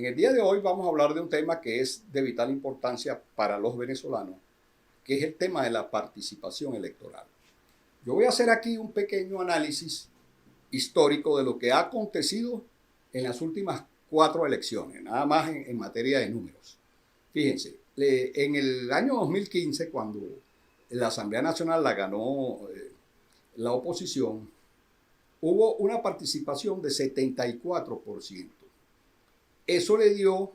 En el día de hoy vamos a hablar de un tema que es de vital importancia para los venezolanos, que es el tema de la participación electoral. Yo voy a hacer aquí un pequeño análisis histórico de lo que ha acontecido en las últimas 4 elecciones, nada más en materia de números. Fíjense, en el año 2015, cuando la Asamblea Nacional la ganó la oposición, hubo una participación de 74%. Eso le dio,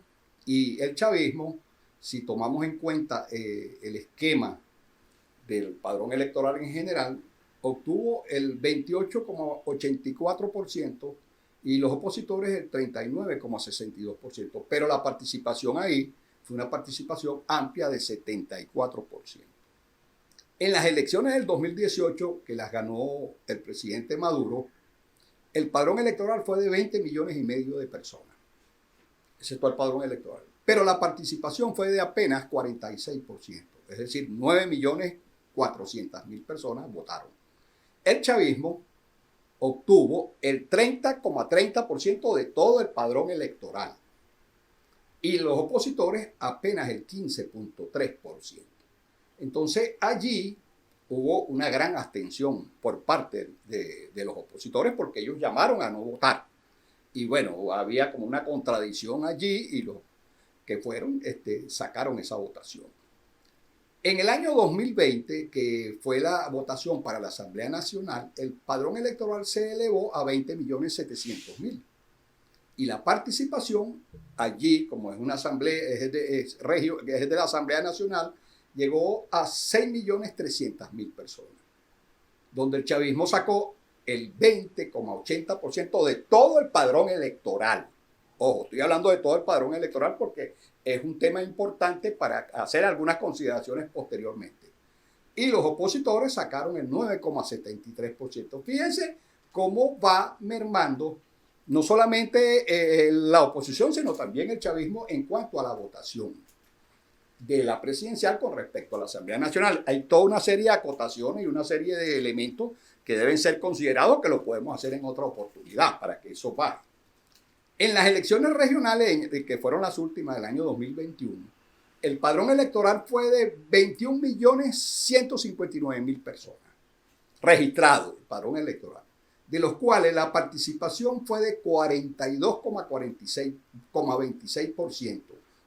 y el chavismo, si tomamos en cuenta el esquema del padrón electoral en general, obtuvo el 28,84% y los opositores el 39,62%. Pero la participación ahí fue una participación amplia de 74%. En las elecciones del 2018, que las ganó el presidente Maduro, el padrón electoral fue de 20,5 millones de personas. Ese fue el padrón electoral. Pero la participación fue de apenas 46%, es decir, 9,4 millones personas votaron. El chavismo obtuvo el 30,30% de todo el padrón electoral y los opositores apenas el 15,3%. Entonces allí hubo una gran abstención por parte de los opositores porque ellos llamaron a no votar. Y bueno, había como una contradicción allí y los que fueron sacaron esa votación. En el año 2020, que fue la votación para la Asamblea Nacional, el padrón electoral se elevó a 20,7 millones. Y la participación allí, como es una asamblea, es de la Asamblea Nacional, llegó a 6,3 millones personas, donde el chavismo sacó el 20,80% de todo el padrón electoral. Ojo, estoy hablando de todo el padrón electoral porque es un tema importante para hacer algunas consideraciones posteriormente. Y los opositores sacaron el 9,73%. Fíjense cómo va mermando no solamente la oposición, sino también el chavismo en cuanto a la votación de la presidencial con respecto a la Asamblea Nacional. Hay toda una serie de acotaciones y una serie de elementos que deben ser considerados, que lo podemos hacer en otra oportunidad para que eso baje. En las elecciones regionales, que fueron las últimas del año 2021, el padrón electoral fue de 21,159,000 personas registrados, el padrón electoral, de los cuales la participación fue de 42,26%,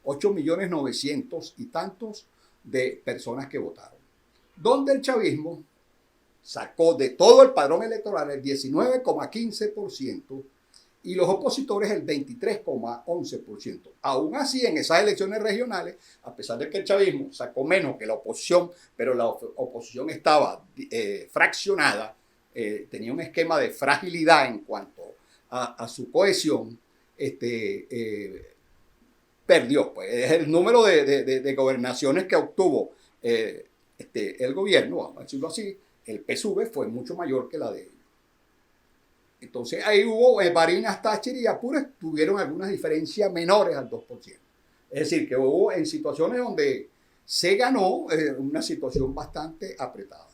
8,900,000 y tantos de personas que votaron, donde el chavismo sacó de todo el padrón electoral el 19,15% y los opositores el 23,11%. Aún así, en esas elecciones regionales, a pesar de que el chavismo sacó menos que la oposición, pero la oposición estaba fraccionada, tenía un esquema de fragilidad en cuanto a su cohesión, perdió. Pues el número de gobernaciones que obtuvo el gobierno, vamos a decirlo así, el PSUV fue mucho mayor que la de ellos. Entonces ahí hubo Barinas, Táchira y Apure tuvieron algunas diferencias menores al 2%. Es decir, que hubo en situaciones donde se ganó una situación bastante apretada.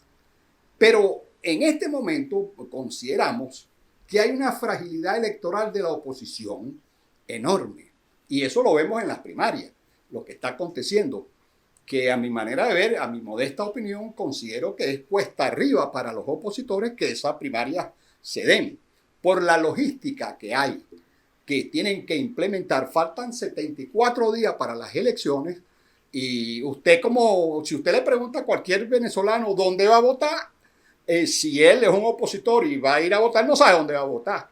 Pero en este momento consideramos que hay una fragilidad electoral de la oposición enorme. Y eso lo vemos en las primarias, lo que está aconteciendo, que a mi manera de ver, a mi modesta opinión, considero que es cuesta arriba para los opositores que esas primarias se den, por la logística que hay, que tienen que implementar. Faltan 74 días para las elecciones y usted, si usted le pregunta a cualquier venezolano dónde va a votar, si él es un opositor y va a ir a votar, no sabe dónde va a votar.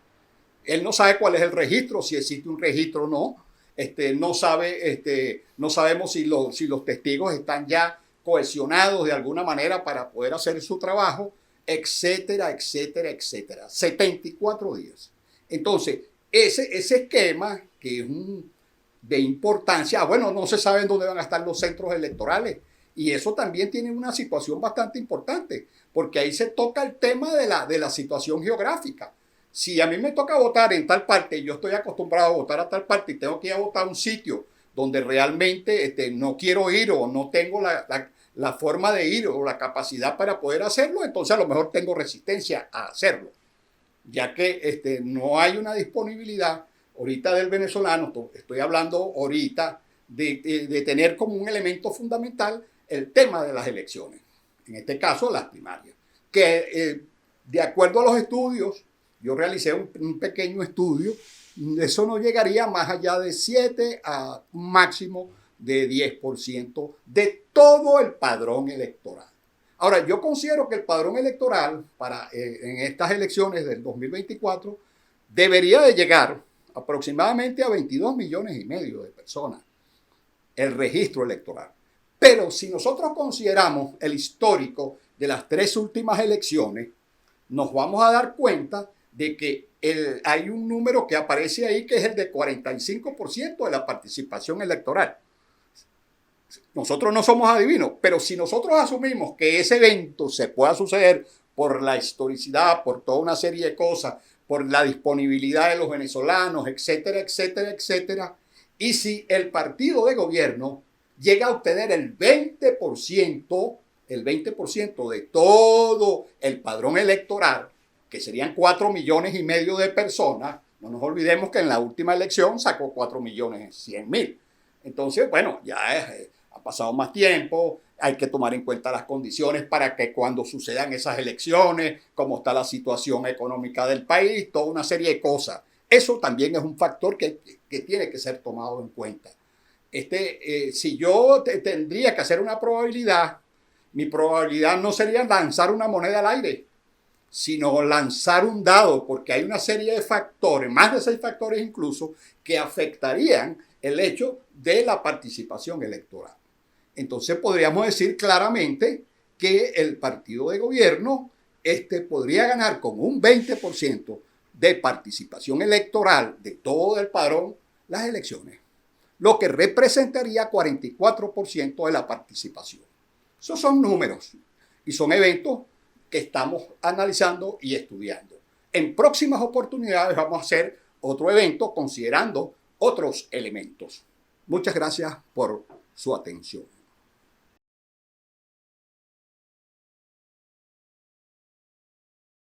Él no sabe cuál es el registro, si existe un registro o no. No sabemos si los testigos están ya cohesionados de alguna manera para poder hacer su trabajo, etcétera, etcétera, etcétera. 74 días. Entonces, ese esquema que es de importancia, bueno, no se sabe dónde van a estar los centros electorales. Y eso también tiene una situación bastante importante, porque ahí se toca el tema de la situación geográfica. Si a mí me toca votar en tal parte y yo estoy acostumbrado a votar a tal parte y tengo que ir a votar a un sitio donde realmente no quiero ir o no tengo la forma de ir o la capacidad para poder hacerlo, entonces a lo mejor tengo resistencia a hacerlo, ya que no hay una disponibilidad ahorita del venezolano, estoy hablando ahorita de tener como un elemento fundamental el tema de las elecciones, en este caso las primarias, que de acuerdo a los estudios, yo realicé un pequeño estudio, eso no llegaría más allá de 7 a un máximo de 10% de todo el padrón electoral. Ahora, yo considero que el padrón electoral en estas elecciones del 2024 debería de llegar aproximadamente a 22 millones y medio de personas, el registro electoral. Pero si nosotros consideramos el histórico de las 3 últimas elecciones, nos vamos a dar cuenta de que hay un número que aparece ahí que es el de 45% de la participación electoral. Nosotros no somos adivinos, pero si nosotros asumimos que ese evento se pueda suceder por la historicidad, por toda una serie de cosas, por la disponibilidad de los venezolanos, etcétera, etcétera, etcétera, y si el partido de gobierno llega a obtener el 20% de todo el padrón electoral, que serían 4 millones y medio de personas, no nos olvidemos que en la última elección sacó 4 millones 100 mil. Entonces, bueno, ya ha pasado más tiempo, hay que tomar en cuenta las condiciones para que cuando sucedan esas elecciones, cómo está la situación económica del país, toda una serie de cosas. Eso también es un factor que tiene que ser tomado en cuenta. Si yo tendría que hacer una probabilidad, mi probabilidad no sería lanzar una moneda al aire, sino lanzar un dado, porque hay una serie de factores, más de 6 factores incluso, que afectarían el hecho de la participación electoral. Entonces podríamos decir claramente que el partido de gobierno podría ganar con un 20% de participación electoral de todo el padrón las elecciones, lo que representaría 44% de la participación. Esos son números y son eventos que estamos analizando y estudiando. En próximas oportunidades vamos a hacer otro evento considerando otros elementos. Muchas gracias por su atención.